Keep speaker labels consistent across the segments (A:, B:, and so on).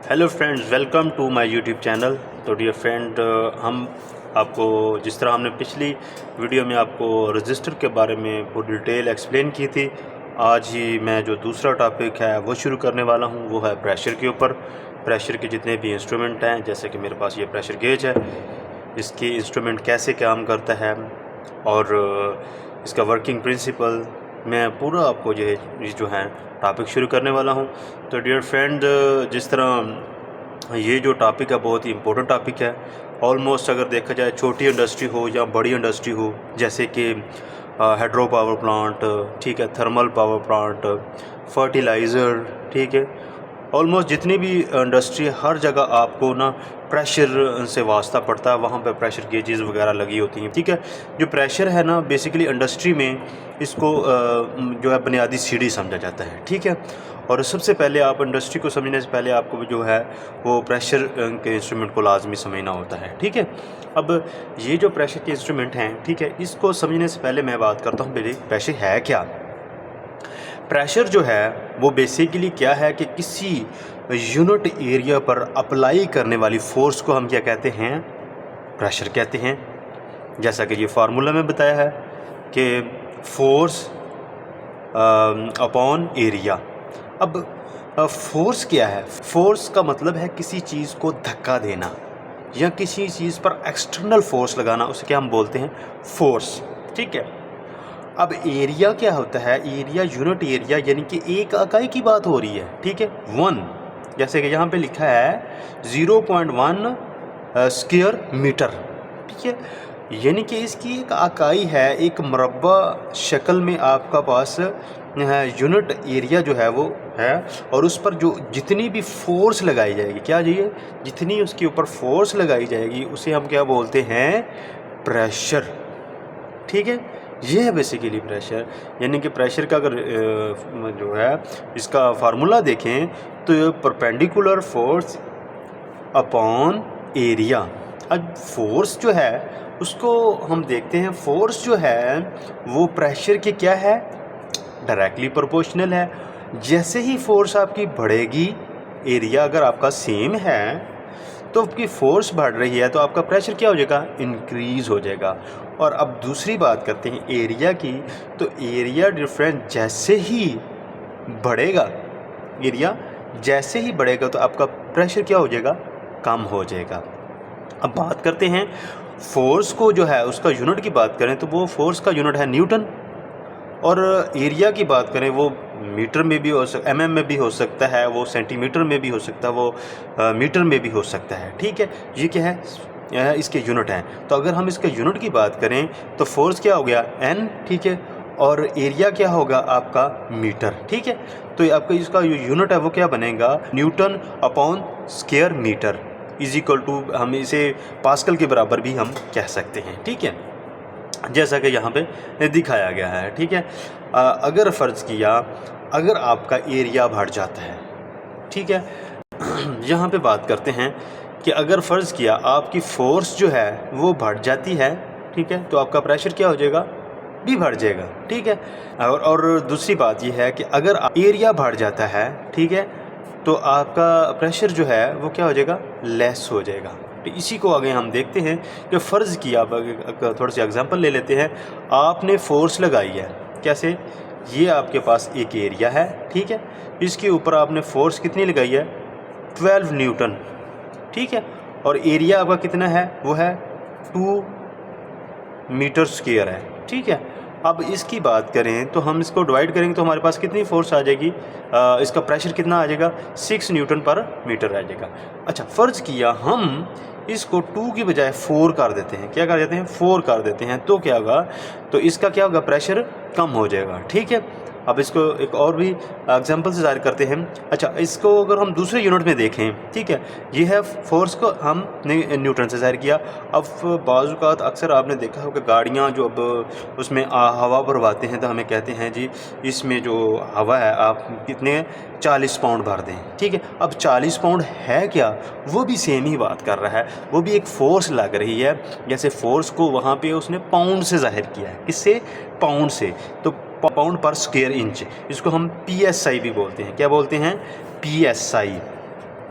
A: Hello friends, welcome to my YouTube channel. तो dear friend, हम आपको जिस तरह हमने पिछली वीडियो में आपको रजिस्टर के बारे में पूरी डिटेल एक्सप्लेन की थी, आज ही मैं जो दूसरा टॉपिक है वो शुरू करने वाला हूँ। वो है प्रेशर के ऊपर। प्रेशर के जितने भी इंस्ट्रूमेंट हैं, जैसे कि मेरे पास ये प्रेशर गेज है, इसकी इंस्ट्रूमेंट कैसे काम करता है और इसका वर्किंग प्रिंसिपल, मैं पूरा आपको ये जो है टॉपिक शुरू करने वाला हूँ। तो डियर फ्रेंड, जिस तरह ये जो टॉपिक है बहुत ही इम्पोर्टेंट टॉपिक है। ऑलमोस्ट अगर देखा जाए, छोटी इंडस्ट्री हो या बड़ी इंडस्ट्री हो, जैसे कि हाइड्रो पावर प्लांट, ठीक है, थर्मल पावर प्लांट, फर्टिलाइज़र, ठीक है, ऑलमोस्ट जितनी भी इंडस्ट्री, हर जगह आपको ना प्रेशर से वास्ता पड़ता है। वहाँ पे प्रेशर गेजेस वगैरह लगी होती हैं, ठीक है। जो प्रेशर है ना, बेसिकली इंडस्ट्री में इसको जो है बुनियादी सीढ़ी समझा जाता है, ठीक है। और सबसे पहले आप इंडस्ट्री को समझने से पहले आपको जो है वो प्रेशर के इंस्ट्रूमेंट को लाजमी समझना होता है, ठीक है। अब ये जो प्रेशर के इंस्ट्रूमेंट हैं, ठीक है, इसको समझने से पहले मैं बात करता हूँ पहले प्रेशर है क्या। प्रेशर जो है वो बेसिकली क्या है कि किसी यूनिट एरिया पर अप्लाई करने वाली फोर्स को हम क्या कहते हैं, प्रेशर कहते हैं। जैसा कि ये फार्मूला में बताया है कि फोर्स अपॉन एरिया। अब फोर्स क्या है? फोर्स का मतलब है किसी चीज़ को धक्का देना या किसी चीज़ पर एक्सटर्नल फोर्स लगाना, उसे क्या हम बोलते हैं, फोर्स, ठीक है। अब एरिया क्या होता है? एरिया यूनिट एरिया, यानी कि एक इकाई की बात हो रही है, ठीक है, 1, जैसे कि यहाँ पे लिखा है 0.1 स्क्वायर मीटर, ठीक है। यानी कि इसकी एक इकाई है, एक मुरब्बा शक्ल में आपका पास यूनिट एरिया जो है वो है, और उस पर जो जितनी भी फोर्स लगाई जाएगी, क्या चाहिए, जितनी उसके ऊपर फोर्स लगाई जाएगी उसे हम क्या बोलते हैं, प्रेशर, ठीक है। ये है बेसिकली प्रेशर। यानी कि प्रेशर का अगर जो है इसका फार्मूला देखें तो ये परपेंडिकुलर फोर्स अपॉन एरिया। अब फोर्स जो है उसको हम देखते हैं, फोर्स जो है वो प्रेशर के क्या है, डायरेक्टली प्रोपोर्शनल है। जैसे ही फोर्स आपकी बढ़ेगी, एरिया अगर आपका सेम है तो आपकी फोर्स बढ़ रही है तो आपका प्रेशर क्या हो जाएगा, इंक्रीज़ हो जाएगा। और अब दूसरी बात करते हैं एरिया की, तो एरिया डिफरेंस जैसे ही बढ़ेगा, एरिया जैसे ही बढ़ेगा तो आपका प्रेशर क्या हो जाएगा, कम हो जाएगा। अब बात करते हैं फोर्स को, जो है उसका यूनिट की बात करें तो वो फोर्स का यूनिट है न्यूटन, और एरिया की बात करें वो मीटर में भी हो सकता, mm में भी हो सकता है, वो सेंटीमीटर में भी हो सकता है, वो मीटर में भी हो सकता है, ठीक है। ये क्या है, इसके यूनिट हैं। तो अगर हम इसके यूनिट की बात करें तो फोर्स क्या हो गया, n, ठीक है, और एरिया क्या होगा आपका, मीटर, ठीक है। तो आपका इसका जो यूनिट है वो क्या बनेगा, newton upon square metre is equal to, हम इसे पास्कल के बराबर भी हम कह सकते हैं, ठीक है, जैसा कि यहाँ पे दिखाया गया है, ठीक है। अगर फ़र्ज़ किया, अगर आपका एरिया बढ़ जाता है, ठीक है, यहाँ पे बात करते हैं कि अगर फ़र्ज़ किया आपकी फ़ोर्स जो है वो बढ़ जाती है, ठीक है, तो आपका प्रेशर क्या हो जाएगा, भी बढ़ जाएगा, ठीक है। और दूसरी बात ये है कि अगर एरिया बढ़ जाता है, ठीक है, तो आपका प्रेशर जो है वो क्या हो जाएगा, लेस हो जाएगा। तो इसी को आगे हम देखते हैं कि फ़र्ज़ किया, थोड़ा सा एग्जांपल ले लेते हैं। आपने फोर्स लगाई है, कैसे, ये आपके पास एक एरिया है, ठीक है, इसके ऊपर आपने फोर्स कितनी लगाई है, 12 न्यूटन, ठीक है, और एरिया आपका कितना है, वो है 2 मीटर स्क्वायर है, ठीक है। अब इसकी बात करें तो हम इसको डिवाइड करेंगे तो हमारे पास कितनी फोर्स आ जाएगी, इसका प्रेशर कितना आ जाएगा, 6 न्यूटन पर मीटर आ जाएगा। अच्छा, फ़र्ज़ किया हम इसको 2 की बजाय 4 कर देते हैं, क्या कर देते हैं, 4 कर देते हैं, तो क्या होगा, तो इसका क्या होगा, प्रेशर कम हो जाएगा, ठीक है। अब इसको एक और भी एग्जांपल से ज़ाहिर करते हैं। अच्छा, इसको अगर हम दूसरे यूनिट में देखें, ठीक है, ये है फोर्स को हमने न्यूटन से ज़ाहिर किया। अब बाज़ औक़ात अक्सर आपने देखा होगा गाड़ियाँ जो अब उसमें हवा भरवाते हैं तो हमें कहते हैं जी इसमें जो हवा है आप कितने 40 पाउंड भर दें, ठीक है। अब 40 पाउंड है क्या, वो भी सेम ही बात कर रहा है, वो भी एक फ़ोर्स लग रही है। जैसे फ़ोर्स को वहाँ पे उसने पाउंड से ज़ाहिर किया है, किससे, पाउंड से, तो पाउंड पर स्क्वायर इंच, इसको हम PSI भी बोलते हैं, क्या बोलते हैं, PSI,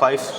A: 5